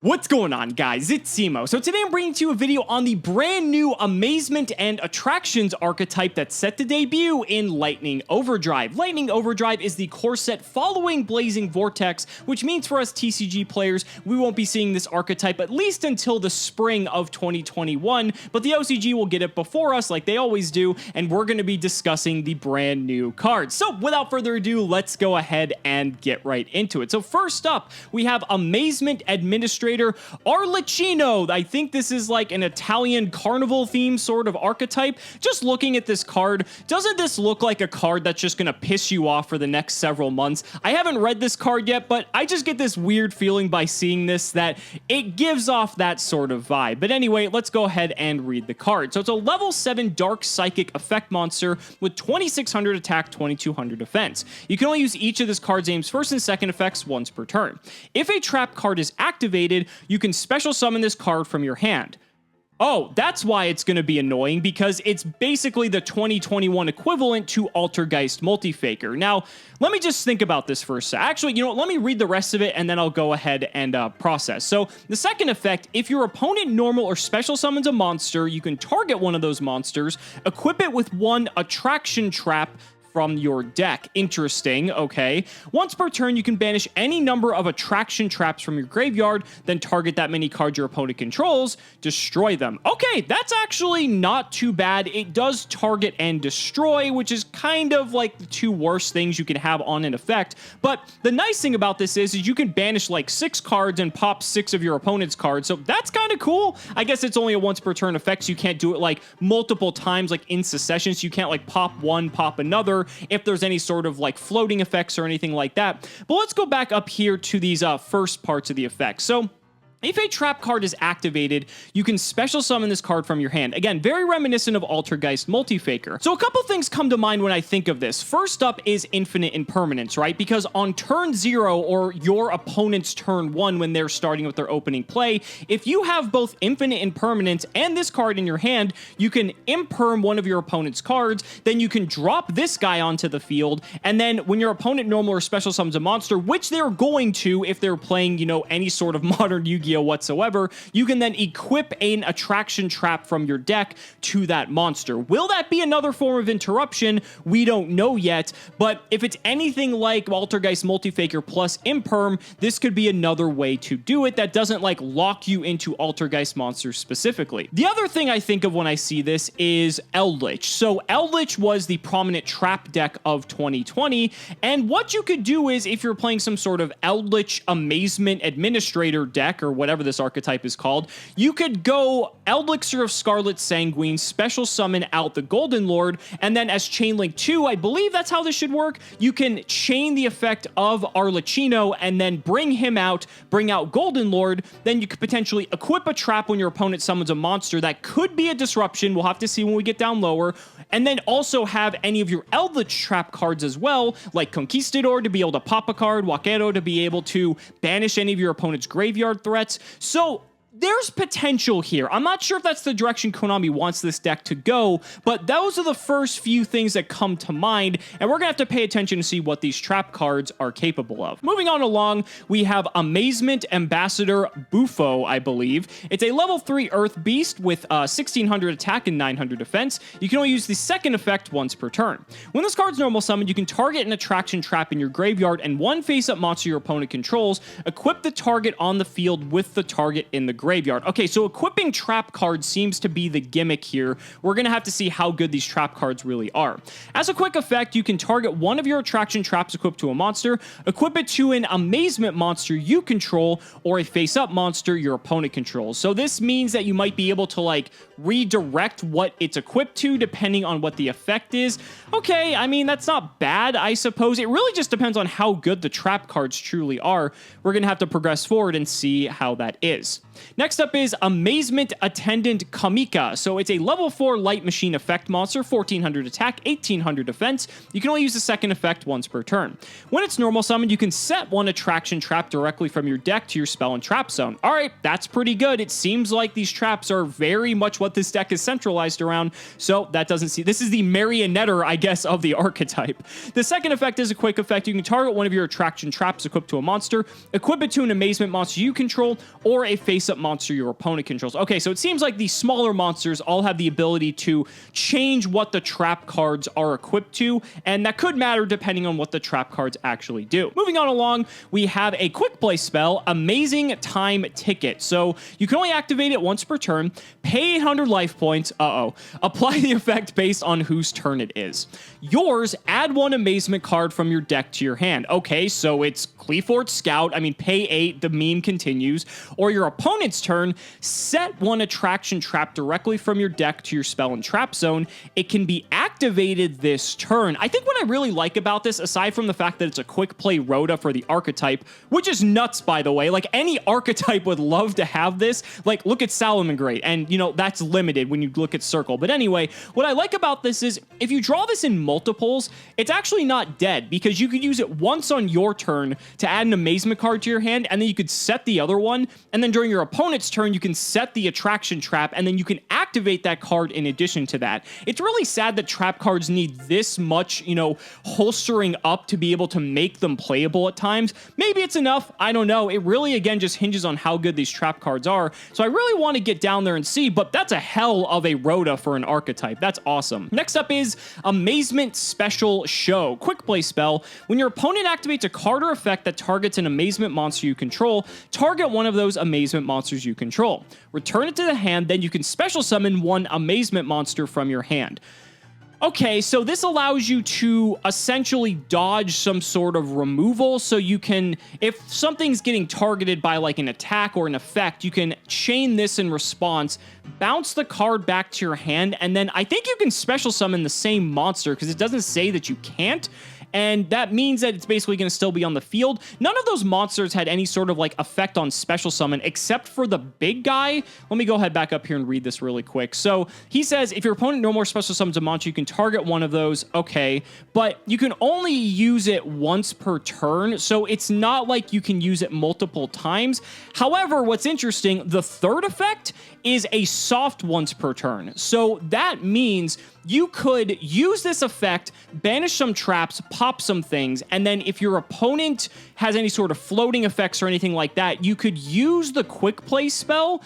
What's going on, guys? It's Cimo. So today I'm bringing to you a video on the brand new Amazement and Attractions archetype that's set to debut in Lightning Overdrive. Lightning Overdrive is the core set following Blazing Vortex, which means for us TCG players, we won't be seeing this archetype at least until the spring of 2021, but the OCG will get it before us like they always do, and we're going to be discussing the brand new cards. So without further ado, let's go ahead and get right into it. So first up, we have Amazement Administrator Arlecchino. I think this is like an Italian carnival theme sort of archetype. Just looking at this card, doesn't this look like a card that's just gonna piss you off for the next several months? I haven't read this card yet, but I just get this weird feeling by seeing this that it gives off that sort of vibe. But anyway, let's go ahead and read the card. So it's a level 7 Dark Psychic effect monster with 2600 attack, 2200 defense. You can only use each of this card's aim's first and second effects once per turn. If a trap card is activated, you can special summon this card from your hand. Oh, that's why it's going to be annoying, because it's basically the 2021 equivalent to Altergeist Multifaker. Now, let me just think about this for a sec. Actually, you know what, let me read the rest of it, and then I'll go ahead and process. So, the second effect, if your opponent normal or special summons a monster, you can target one of those monsters, equip it with one attraction trap from your deck. Interesting, okay. Once per turn, you can banish any number of attraction traps from your graveyard, then target that many cards your opponent controls, destroy them. Okay, that's actually not too bad. It does target and destroy, which is kind of like the two worst things you can have on an effect. But the nice thing about this is you can banish like 6 cards and pop 6 of your opponent's cards, so that's kind of cool. I guess it's only a once per turn effect, so you can't do it like multiple times, like in succession, so you can't like pop one, pop another, if there's any sort of like floating effects or anything like that. But let's go back up here to these first parts of the effect. So if a trap card is activated, you can special summon this card from your hand. Again, very reminiscent of Altergeist Multifaker. So a couple things come to mind when I think of this. First up is infinite impermanence, right? Because on turn 0 or your opponent's turn 1 when they're starting with their opening play, if you have both infinite impermanence and this card in your hand, you can imperm one of your opponent's cards, then you can drop this guy onto the field, and then when your opponent normal or special summons a monster, which they're going to if they're playing, you know, any sort of modern Yu-Gi-Oh whatsoever, you can then equip an attraction trap from your deck to that monster. Will that be another form of interruption? We don't know yet, but if it's anything like Altergeist Multifaker plus Imperm, this could be another way to do it that doesn't like lock you into Altergeist monsters specifically. The other thing I think of when I see this is Eldritch. So Eldritch was the prominent trap deck of 2020, and what you could do is if you're playing some sort of Eldritch Amazement Administrator deck or whatever this archetype is called, you could go Elixir of Scarlet Sanguine, special summon out the Golden Lord, and then as Chainlink 2, I believe that's how this should work, you can chain the effect of Arlecchino and then bring him out, bring out Golden Lord, then you could potentially equip a trap when your opponent summons a monster. That could be a disruption, we'll have to see when we get down lower, and then also have any of your Eldritch trap cards as well, like Conquistador to be able to pop a card, Waquero to be able to banish any of your opponent's graveyard threats. So there's potential here. I'm not sure if that's the direction Konami wants this deck to go, but those are the first few things that come to mind, and we're gonna have to pay attention to see what these trap cards are capable of. Moving on along, we have Amazement Ambassador Bufo, I believe. It's a level 3 Earth Beast with 1600 attack and 900 defense. You can only use the second effect once per turn. When this card's normal summon, you can target an attraction trap in your graveyard and one face-up monster your opponent controls. Equip the target on the field with the target in the graveyard. Okay, so equipping trap cards seems to be the gimmick here. We're going to have to see how good these trap cards really are. As a quick effect, you can target one of your attraction traps equipped to a monster, equip it to an amazement monster you control, or a face-up monster your opponent controls. So this means that you might be able to like redirect what it's equipped to depending on what the effect is. Okay, I mean, that's not bad, I suppose. It really just depends on how good the trap cards truly are. We're going to have to progress forward and see how that is. Next up is Amazement Attendant Kamika. So it's a level 4 light machine effect monster, 1400 attack, 1800 defense. You can only use the second effect once per turn. When it's normal summoned, you can set one attraction trap directly from your deck to your spell and trap zone. All right, that's pretty good. It seems like these traps are very much what this deck is centralized around, so that doesn't see. This is the marionetter, I guess, of the archetype. The second effect is a quick effect. You can target one of your attraction traps equipped to a monster, equip it to an amazement monster you control, or a face-up monster your opponent controls. Okay, so it seems like these smaller monsters all have the ability to change what the trap cards are equipped to, and that could matter depending on what the trap cards actually do. Moving on along, we have a quick play spell, Amazing Time Ticket. So you can only activate it once per turn, pay 800 life points, apply the effect based on whose turn it is. Yours, add one amazement card from your deck to your hand. Okay, so it's Cleafort Scout, pay 8, the meme continues, or your opponent's turn, set one attraction trap directly from your deck to your spell and trap zone. It can be activated this turn. I think what I really like about this, aside from the fact that it's a quick play Rhoda for the archetype, which is nuts, by the way, like any archetype would love to have this. Like, look at Salamangreat, and that's limited when you look at Circle. But anyway, what I like about this is if you draw this in multiples, it's actually not dead, because you could use it once on your turn to add an amazement card to your hand, and then you could set the other one, and then during your opponent's turn, you can set the attraction trap, and then you can activate that card in addition to that. It's really sad that trap cards need this much, holstering up to be able to make them playable at times. Maybe it's enough, I don't know. It really, again, just hinges on how good these trap cards are, so I really want to get down there and see, but that's a hell of a Rhoda for an archetype. That's awesome. Next up is Amazement Special Show. Quick play spell. When your opponent activates a card or effect that targets an amazement monster you control, target one of those amazement monsters you control. Return it to the hand, then you can special summon one amazement monster from your hand. Okay, so this allows you to essentially dodge some sort of removal, so you can, if something's getting targeted by like an attack or an effect, you can chain this in response, bounce the card back to your hand, and then I think you can special summon the same monster, because it doesn't say that you can't, and that means that it's basically going to still be on the field. None of those monsters had any sort of like effect on special summon except for the big guy. Let me go ahead back up here and read this really quick. So he says, if your opponent no more special summons a monster, you can target one of those. Okay, but you can only use it once per turn, so it's not like you can use it multiple times. However, what's interesting, the third effect is a soft once per turn. So that means you could use this effect, banish some traps, pop some things, and then if your opponent has any sort of floating effects or anything like that, you could use the quick play spell,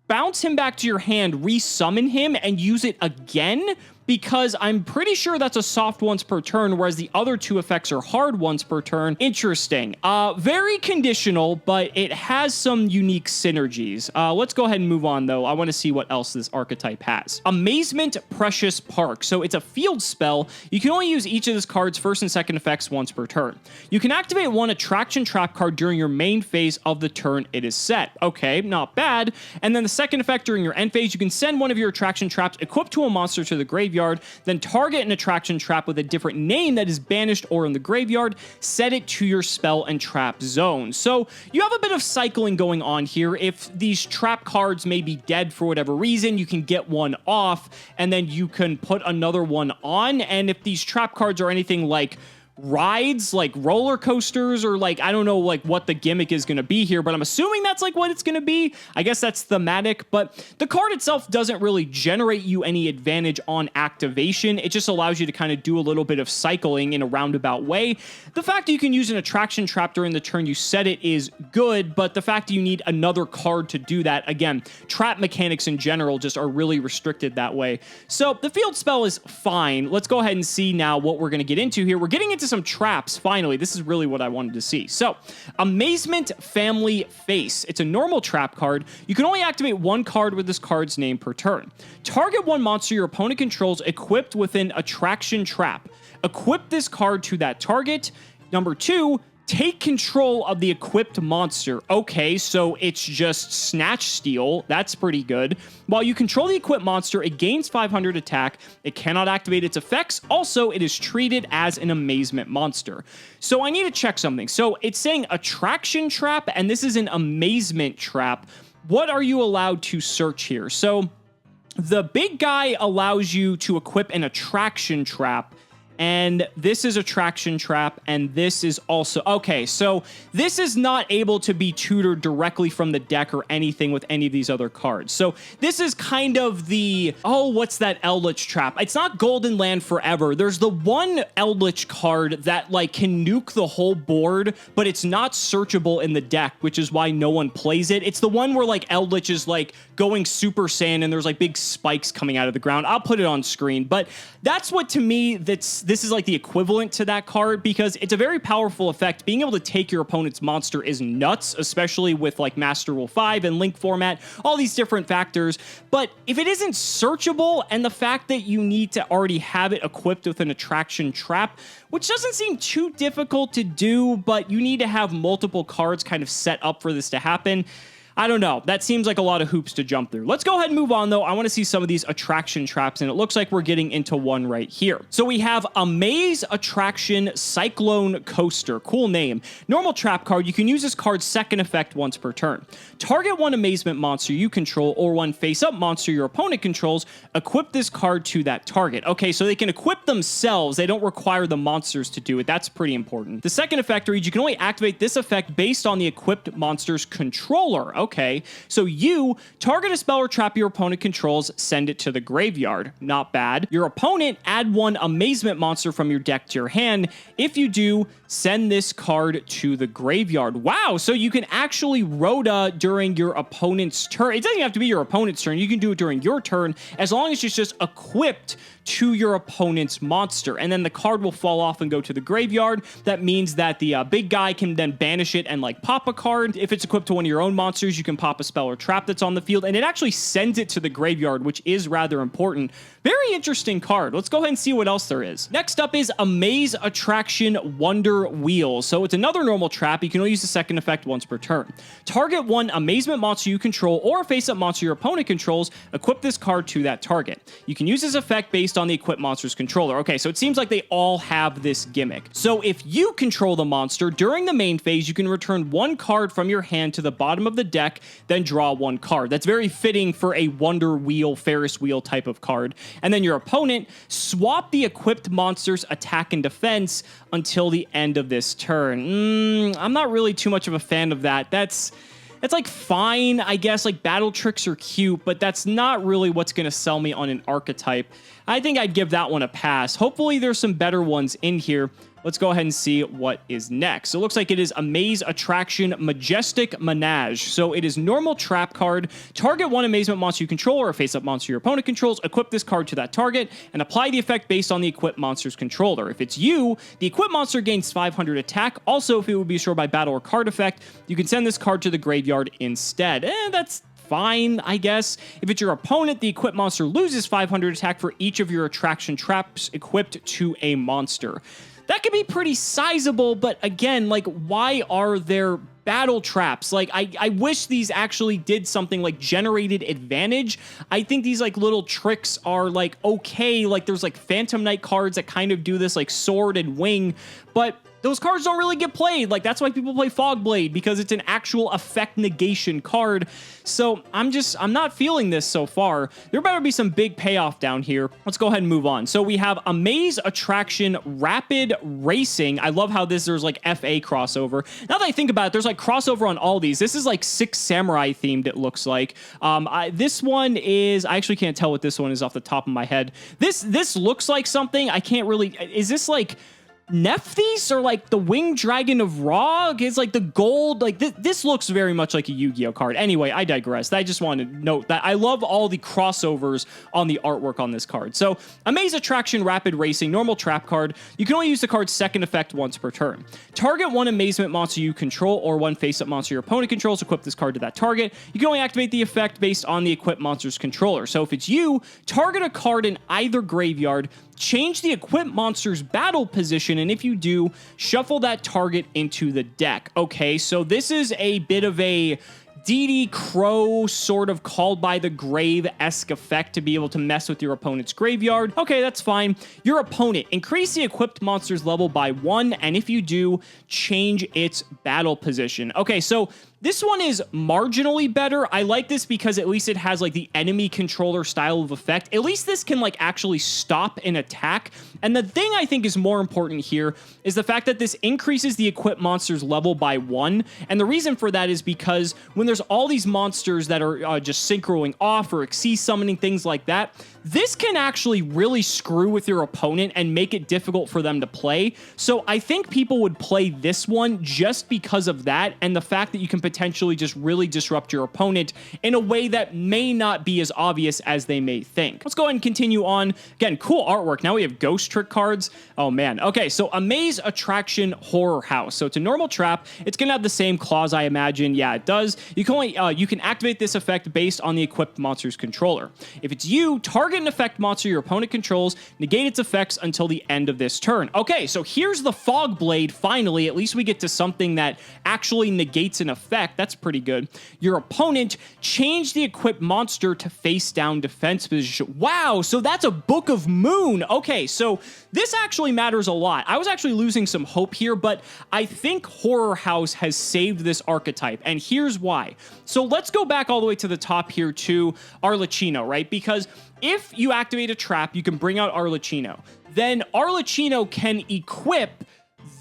bounce him back to your hand, resummon him, and use it again, because I'm pretty sure that's a soft once per turn, whereas the other two effects are hard once per turn. Interesting. Very conditional, but it has some unique synergies. Let's go ahead and move on, though. I want to see what else this archetype has. Amazement Precious Park. So it's a field spell. You can only use each of these cards' first and second effects once per turn. You can activate one attraction trap card during your main phase of the turn it is set. Okay, not bad. And then the second effect during your end phase, you can send one of your attraction traps equipped to a monster to the graveyard, then target an attraction trap with a different name that is banished or in the graveyard, set it to your spell and trap zone. So you have a bit of cycling going on here. If these trap cards may be dead for whatever reason, you can get one off, and then you can put another one on. And if these trap cards are anything like rides, like roller coasters, or like, I don't know like what the gimmick is going to be here, but I'm assuming that's like what it's going to be. I guess that's thematic, but the card itself doesn't really generate you any advantage on activation. It just allows you to kind of do a little bit of cycling in a roundabout way. The fact that you can use an attraction trap during the turn you set it is good, but the fact that you need another card to do that, again, trap mechanics in general just are really restricted that way. So the field spell is fine. Let's go ahead and see now what we're going to get into here. We're getting into some traps, finally. This is really what I wanted to see. So, Amazement Family Face. It's a normal trap card. You can only activate one card with this card's name per turn. Target one monster your opponent controls equipped with an attraction trap. Equip this card to that target. Number 2, take control of the equipped monster. Okay, so it's just Snatch Steal. That's pretty good. While you control the equipped monster, it gains 500 attack. It cannot activate its effects. Also, it is treated as an amazement monster. So I need to check something. So it's saying attraction trap, and this is an amazement trap. what are you allowed to search here? So the big guy allows you to equip an attraction trap. And this is attraction trap, and this is also... Okay, so this is not able to be tutored directly from the deck or anything with any of these other cards. So this is kind of the... Oh, what's that Eldritch trap? It's not Golden Land Forever. There's the one Eldritch card that, like, can nuke the whole board, but it's not searchable in the deck, which is why no one plays it. It's the one where, like, Eldritch is, like, going Super Saiyan, and there's, like, big spikes coming out of the ground. I'll put it on screen, but that's what, to me, this is like the equivalent to that card, because it's a very powerful effect. Being able to take your opponent's monster is nuts, especially with like Master Rule 5 and Link format, all these different factors. But if it isn't searchable, and the fact that you need to already have it equipped with an attraction trap, which doesn't seem too difficult to do, but you need to have multiple cards kind of set up for this to happen. I don't know. That seems like a lot of hoops to jump through. Let's go ahead and move on, though. I want to see some of these attraction traps, and it looks like we're getting into one right here. So we have Amaze Attraction Cyclone Coaster. Cool name. Normal trap card. You can use this card's second effect once per turn. Target one amazement monster you control or one face-up monster your opponent controls. Equip this card to that target. Okay, so they can equip themselves. They don't require the monsters to do it. That's pretty important. The second effect reads, you can only activate this effect based on the equipped monster's controller. Okay, so you target a spell or trap your opponent controls, send it to the graveyard. Not bad. Your opponent, add one amazement monster from your deck to your hand. If you do, send this card to the graveyard. Wow, so you can actually Rhoda during your opponent's turn. It doesn't have to be your opponent's turn. You can do it during your turn, as long as it's just equipped to your opponent's monster, and then the card will fall off and go to the graveyard. That means that the big guy can then banish it and like pop a card. If it's equipped to one of your own monsters, you can pop a spell or trap that's on the field, and it actually sends it to the graveyard, which is rather important. Very interesting card. Let's go ahead and see what else there is. Next up is Amaze Attraction Wonder Wheel. So it's another normal trap. You can only use the second effect once per turn. Target one amazement monster you control or a face-up monster your opponent controls. Equip this card to that target. You can use this effect based on the equipped monster's controller. Okay, so it seems like they all have this gimmick. So if you control the monster during the main phase, you can return one card from your hand to the bottom of the deck, then draw one card. That's very fitting for a Wonder Wheel, Ferris wheel type of card. And then your opponent, swap the equipped monster's attack and defense until the end of this turn. I'm not really too much of a fan of that. That's like fine, I guess. Like, battle tricks are cute, but that's not really what's going to sell me on an archetype. I think I'd give that one a pass. Hopefully there's some better ones in here. Let's go ahead and see what is next. So it looks like it is Amaze Attraction Majestic Menage. So it is normal trap card. Target one amazement monster you control or a face-up monster your opponent controls. Equip this card to that target and apply the effect based on the equipped monster's controller. If it's you, the equipped monster gains 500 attack. Also, if it would be destroyed by battle or card effect, you can send this card to the graveyard instead. That's fine, I guess. If it's your opponent, the equipped monster loses 500 attack for each of your attraction traps equipped to a monster. That could be pretty sizable, but again, like, why are there battle traps? Like, I wish these actually did something like generated advantage. I think these like little tricks are like okay. Like, there's like Phantom Knight cards that kind of do this, like Sword and Wing, but those cards don't really get played. Like, that's why people play Fogblade, because it's an actual effect negation card. So I'm not feeling this so far. There better be some big payoff down here. Let's go ahead and move on. So we have Amaze Attraction Rapid Racing. I love how there's like FA crossover. Now that I think about it, there's like crossover on all these. This is like Six Samurai themed, it looks like. This one is, I actually can't tell what this one is off the top of my head. This looks like something. I can't really, is this like Nephthys or like the Winged Dragon of Ra? It's like the gold, like this looks very much like a Yu-Gi-Oh card. Anyway, I digress. I just wanted to note that I love all the crossovers on the artwork on this card. So Amaze Attraction Rapid Racing, normal trap card. You can only use the card's second effect once per turn. Target one amazement monster you control or one face-up monster your opponent controls. Equip this card to that target. You can only activate the effect based on the equipped monster's controller. So if it's you, target a card in either graveyard, change the equipped monster's battle position, and if you do, shuffle that target into the deck. Okay, so this is a bit of a DD Crow sort of Called by the Grave-esque effect to be able to mess with your opponent's graveyard. Okay, that's fine. Your opponent, increase the equipped monster's level by 1, and if you do, change its battle position. Okay, so This one is marginally better. I like this because at least it has like the enemy controller style of effect. At least this can like actually stop an attack. And the thing I think is more important here is the fact that this increases the equipped monster's level by 1. And the reason for that is because when there's all these monsters that are just synchroing off or Xyz summoning, things like that, this can actually really screw with your opponent and make it difficult for them to play. So I think people would play this one just because of that and the fact that you can potentially just really disrupt your opponent in a way that may not be as obvious as they may think. Let's go ahead and continue on. Again, cool artwork. Now we have ghost trick cards. Oh man. Okay, so Amazement Attraction Horror House. So it's a normal trap. It's gonna have the same claws, I imagine. Yeah, it does. You can only you can activate this effect based on the equipped monster's controller. If it's you, target an effect monster your opponent controls, negate its effects until the end of this turn. Okay, so here's the Fog Blade. Finally, at least we get to something that actually negates an effect. That's pretty good. Your opponent changed the equipped monster to face down defense position. Wow, so that's a Book of Moon. Okay, so this actually matters a lot. I was actually losing some hope here, but I think Horror House has saved this archetype, and here's why. So let's go back all the way to the top here to Arlecchino, right? Because if you activate a trap, you can bring out Arlecchino. Then Arlecchino can equip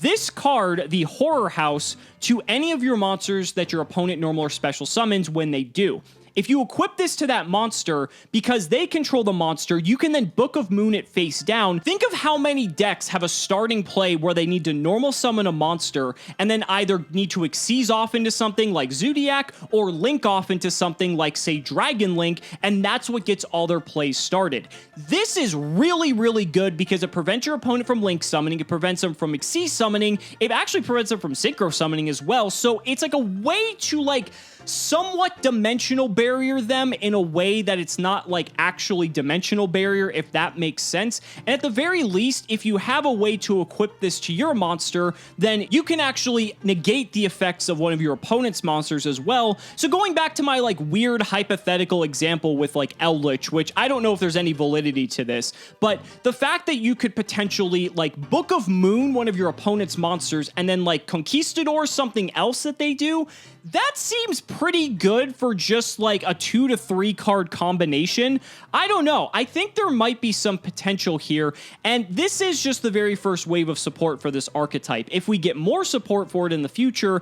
this card, the Horror House, to any of your monsters that your opponent normal or special summons when they do. If you equip this to that monster, because they control the monster, you can then Book of Moon it face down. Think of how many decks have a starting play where they need to normal summon a monster and then either need to Xyz off into something like Zodiac or link off into something like, say, Dragon Link, and that's what gets all their plays started. This is really, really good because it prevents your opponent from link summoning, it prevents them from Xyz summoning, it actually prevents them from synchro summoning as well, so it's like a way to like somewhat dimensional barrier them in a way that it's not like actually dimensional barrier, if that makes sense. And at the very least, if you have a way to equip this to your monster, then you can actually negate the effects of one of your opponent's monsters as well. So going back to my like weird hypothetical example with like Eldritch, which I don't know if there's any validity to this, but the fact that you could potentially like Book of Moon one of your opponent's monsters and then like Conquistador something else that they do, that seems pretty good for just like a 2 to 3 card combination. I don't know. I think there might be some potential here, and this is just the very first wave of support for this archetype. If we get more support for it in the future,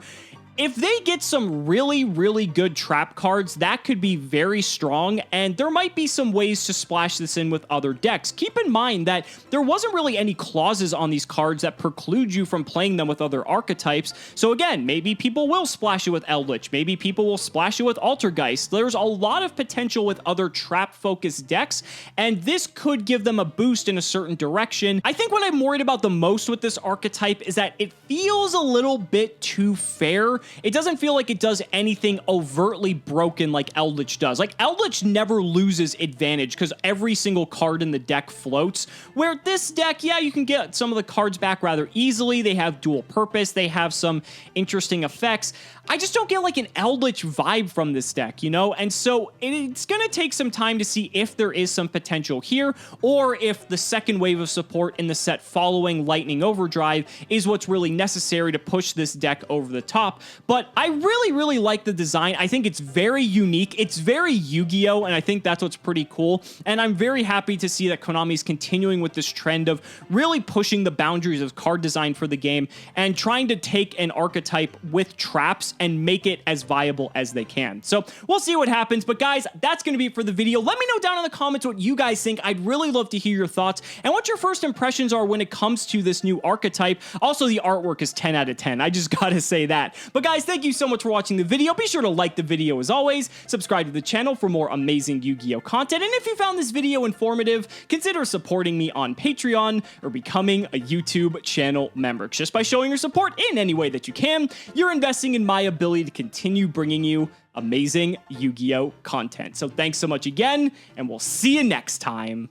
if they get some really, really good trap cards, that could be very strong, and there might be some ways to splash this in with other decks. Keep in mind that there wasn't really any clauses on these cards that preclude you from playing them with other archetypes, so again, maybe people will splash it with Eldritch, maybe people will splash it with Altergeist. There's a lot of potential with other trap-focused decks, and this could give them a boost in a certain direction. I think what I'm worried about the most with this archetype is that it feels a little bit too fair. It doesn't feel like it does anything overtly broken like Eldritch does. Like, Eldritch never loses advantage because every single card in the deck floats, where this deck, yeah, you can get some of the cards back rather easily. They have dual purpose. They have some interesting effects. I just don't get like an Eldritch vibe from this deck, you know? And so it's going to take some time to see if there is some potential here, or if the second wave of support in the set following Lightning Overdrive is what's really necessary to push this deck over the top. But I really, really like the design. I think it's very unique. It's very Yu-Gi-Oh! And I think that's what's pretty cool. And I'm very happy to see that Konami's continuing with this trend of really pushing the boundaries of card design for the game and trying to take an archetype with traps and make it as viable as they can. So we'll see what happens. But guys, that's going to be it for the video. Let me know down in the comments what you guys think. I'd really love to hear your thoughts and what your first impressions are when it comes to this new archetype. Also, the artwork is 10 out of 10. I just gotta say that. But guys, thank you so much for watching the video. Be sure to like the video as always, subscribe to the channel for more amazing Yu-Gi-Oh content, and if you found this video informative, consider supporting me on Patreon or becoming a YouTube channel member. Just by showing your support in any way that you can, you're investing in my ability to continue bringing you amazing Yu-Gi-Oh content. So thanks so much again, and we'll see you next time.